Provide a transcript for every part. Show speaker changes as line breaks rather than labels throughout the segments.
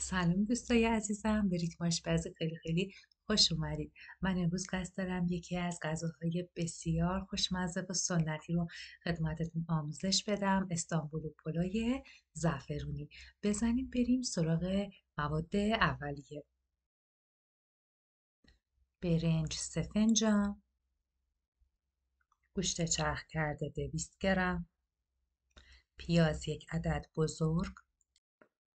سلام دوستای عزیزم، به ریتم آشپزی خیلی خیلی خوش اومدید. من امروز قصد دارم یکی از غذاهای بسیار خوشمزه و سنتی رو خدمتتون آموزش بدم. استانبول پلوی زعفرونی. بزنیم بریم سراغ مواد اولیه. برنج 3 فنجان، گوشت چرخ کرده 200 گرم، پیاز 1 عدد بزرگ،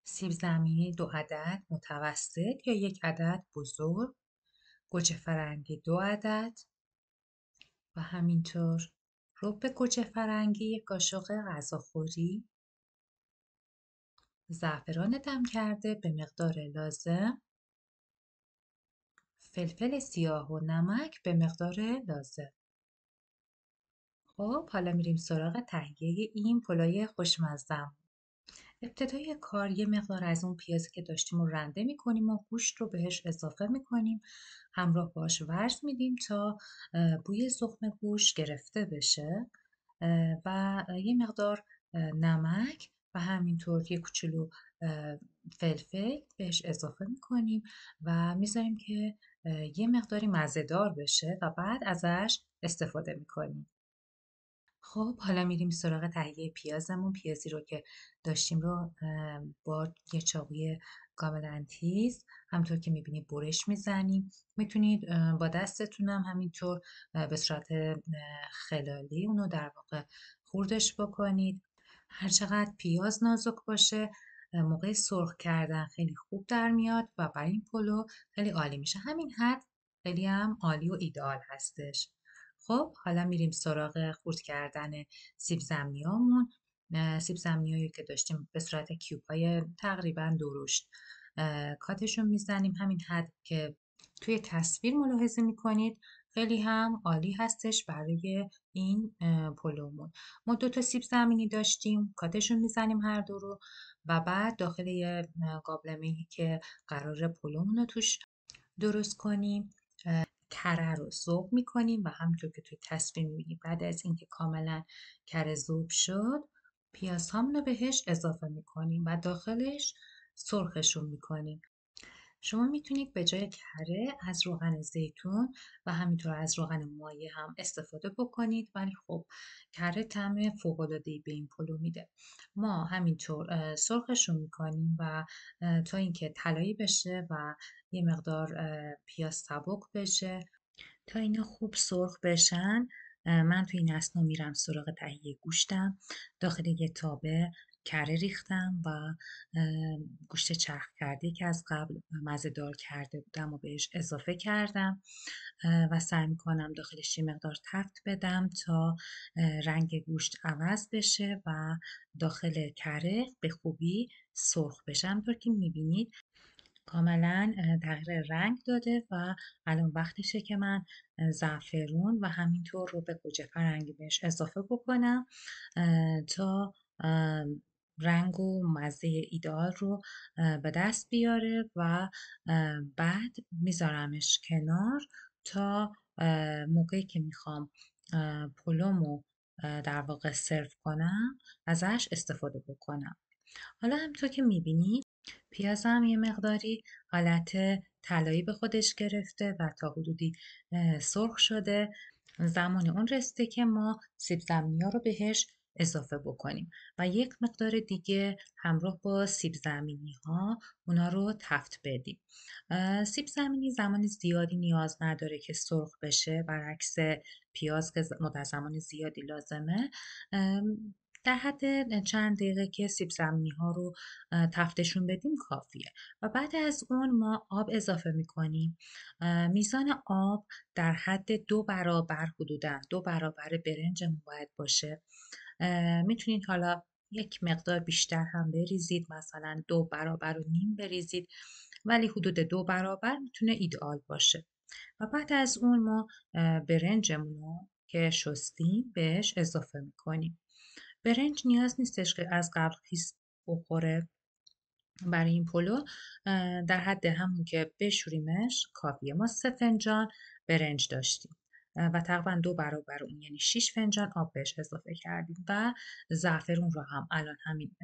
سیب زمینی 2 عدد متوسط یا 1 عدد بزرگ، گوجه فرنگی 2 عدد و همینطور رب گوجه فرنگی 1 قاشق غذاخوری، زعفران دم کرده به مقدار لازم، فلفل سیاه و نمک به مقدار لازم. خب حالا میریم سراغ تهیه این پلای خوشمزه. ابتدای کار یه مقدار از اون پیازی که داشتیم رو رنده میکنیم و گوشت رو بهش اضافه میکنیم، همراه باش ورز میدیم تا بوی سخن گوشت گرفته بشه و یه مقدار نمک و همینطور یه کوچولو فلفل بهش اضافه میکنیم و میذاریم که یه مقداری مزه‌دار بشه و بعد ازش استفاده میکنیم. خب حالا میریم سراغ تهیه پیازمون. پیازی رو که داشتیم رو با یه چاقوی کاملا تیز همطور که میبینید برش میزنیم. میتونید با دستتونم همینطور به صورت خلالی اونو در واقع خوردش بکنید. هرچقدر پیاز نازک باشه موقع سرخ کردن خیلی خوب در میاد و برای این پلو خیلی عالی میشه. همین حد خیلی هم عالی و ایدئال هستش. خب حالا میریم سراغ خورد کردن سیب زمینیامون. سیب زمینیایی که داشتیم به صورت کیوب های تقریبا درشت کاتشون میزنیم، همین حد که توی تصویر ملاحظه میکنید. خیلی هم عالی هستش برای این پلومون. ما 2 تا سیب زمینی داشتیم، کاتشون میزنیم هر دو رو و بعد داخل یه قابلمه‌ای که قراره پلومون رو توش درست کنیم کره رو ذوب میکنیم و همونطور که توی تصویر میبینید بعد از اینکه کاملا کره ذوب شد پیاز رو بهش اضافه میکنیم و داخلش سرخشون میکنیم. شما میتونید به جای کره از روغن زیتون و همینطور از روغن مایع هم استفاده بکنید، ولی خب کره طعم فوق‌العاده‌ای به این پلو میده. ما همینطور سرخشون میکنیم و تا اینکه طلایی بشه و یه مقدار پیاز سبک بشه، تا اینا خوب سرخ بشن من تو این اثنا میرم سراغ تهیه گوشتم. داخل یه تابه کره ریختم و گوشت چرخ کرده که از قبل مزه‌دار کرده بودم و بهش اضافه کردم و سعی میکنم داخلش یه مقدار تفت بدم تا رنگ گوشت عوض بشه و داخل کره به خوبی سرخ بشه. همونطور که میبینید کاملا تغییر رنگ داده و الان وقتشه که من زعفرون و همینطور رو به گوجه فرنگی بهش اضافه بکنم تا رنگ و مزه ایدئال رو به دست بیاره و بعد میذارمش کنار تا موقعی که میخوام پلومو در واقع سرو کنم ازش استفاده بکنم. حالا همونطور که میبینید پیازم یه مقداری حالت طلایی به خودش گرفته و تا حدودی سرخ شده. زمان اون رسیده که ما سیب زمینی رو بهش اضافه بکنیم و یک مقدار دیگه همراه با سیب زمینی ها اونا رو تفت بدیم. سیب زمینی زمان زیادی نیاز نداره که سرخ بشه، برعکس پیاز که مدت زمان زیادی لازمه. در حد چند دقیقه که سیب زمینی ها رو تفتشون بدیم کافیه و بعد از اون ما آب اضافه میکنیم. میزان آب در حد 2 برابر، حدوداً 2 برابر برنجمون باید باشه. میتونید حالا یک مقدار بیشتر هم بریزید، مثلا 2 برابر و نیم بریزید، ولی حدود 2 برابر میتونه ایدئال باشه. و بعد از اون ما برنجمون رو که شستیم بهش اضافه میکنیم. برنج نیاز نیستش که از قبل خیس بخوره. برای این پلو در حد همون که بشوریمش کافیه. ما 3 فنجان برنج داشتیم. و تقریبا 2 برابر اون یعنی 6 فنجان آب بهش اضافه کردیم و زعفرون رو هم الان همین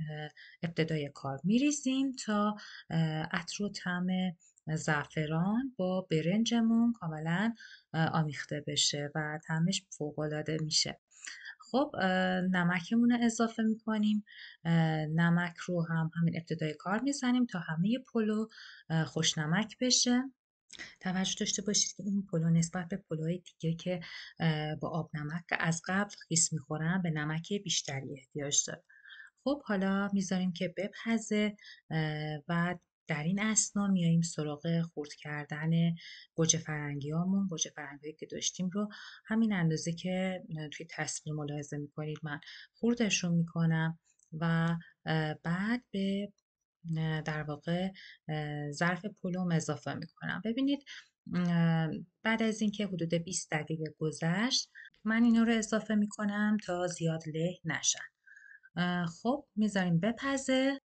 ابتدای کار میریزیم تا عطر و طعم زعفران با برنجمون کاملا آمیخته بشه و طعمش فوق‌العاده میشه. خب نمکمون رو اضافه میکنیم. نمک رو هم همین ابتدای کار میزنیم تا همه پلو خوش نمک بشه. توجه داشته باشید که این پلو نسبت به پلوهای دیگه که با آب نمک از قبل خیس میخورن به نمک بیشتری احتیاج داره. خب حالا میذاریم که بپزه و در این اثنا میاییم سراغ خرد کردن گوجه فرنگیامون. گوجه فرنگی که داشتیم رو همین اندازه که توی تصویر ملاحظه میکنید من خردشون میکنم و بعد به در واقع ظرف پلوم اضافه میکنم. ببینید بعد از اینکه حدود 20 دقیقه گذشت من اینا رو اضافه میکنم تا زیاد له نشن. خب میذاریم بپزه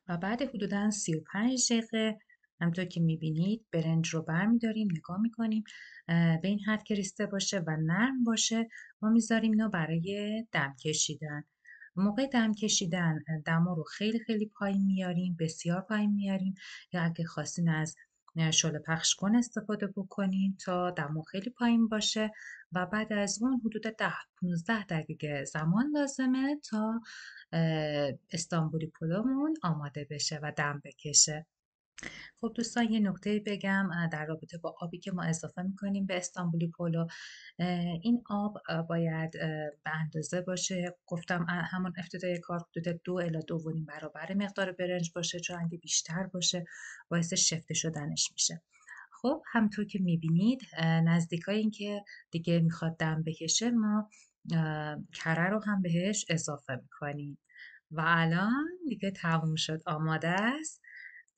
و بعد حدوداً 35 دقیقه همونطور که میبینید برنج رو برمیداریم نگاه میکنیم به این حد که ریسته باشه و نرم باشه ما میذاریم اینو برای دم کشیدن. موقع دم کشیدن دما رو خیلی خیلی پایین میاریم، بسیار پایین میاریم، یا اگه خواستین از شعله پخش کن استفاده بکنین تا دما خیلی پایین باشه و بعد از اون حدود 10-15 دقیقه زمان لازمه تا استانبولی پلومون آماده بشه و دم بکشه. خب دوستان یه نکته بگم در رابطه با آبی که ما اضافه میکنیم به استانبولی پلو. این آب باید به اندازه باشه. گفتم همون ابتدای کار حدود 2 الی 2.5 برابر مقدار برنج باشه، چون اگه بیشتر باشه باعث شفته شدنش میشه. خب همطور که میبینید نزدیکای این که دیگه میخواد دم بکشه ما کره رو هم بهش اضافه میکنیم و الان دیگه تموم شد، آماده است.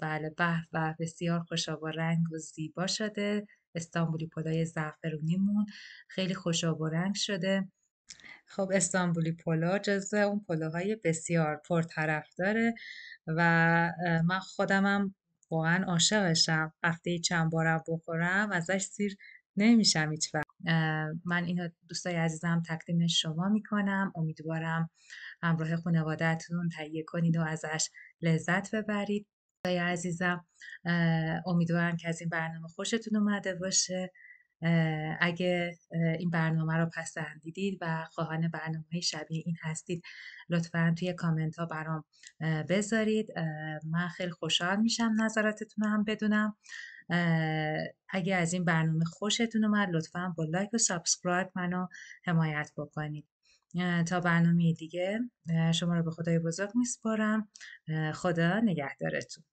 بله به به، بسیار خوشاب و رنگ و زیبا شده. استانبولی پلوی زعفرونیمون خیلی خوشاب و رنگ شده. خب استانبولی پلو جزو اون پلوهای بسیار پرطرفداره و من خودمم واقعا عاشقشم. هفته چند بارم بخورم ازش سیر نمیشم هیچ وقت. من اینو دوستای عزیزم تقدیم شما میکنم. امیدوارم همراه خانواده‌تون تهیه کنید و ازش لذت ببرید. دوستای عزیزم امیدوارم که از این برنامه خوشتون اومده باشه. اگه این برنامه رو پسندیدید و خواهان برنامه شبیه این هستید لطفاً توی کامنت ها برام بذارید. من خیلی خوشحال میشم نظراتتون رو هم بدونم. اگه از این برنامه خوشتون اومد لطفاً با لایک و سابسکرایب منو حمایت بکنید. تا برنامه دیگه شما رو به خدای بزرگ میسپارم. خدا نگهدارتون.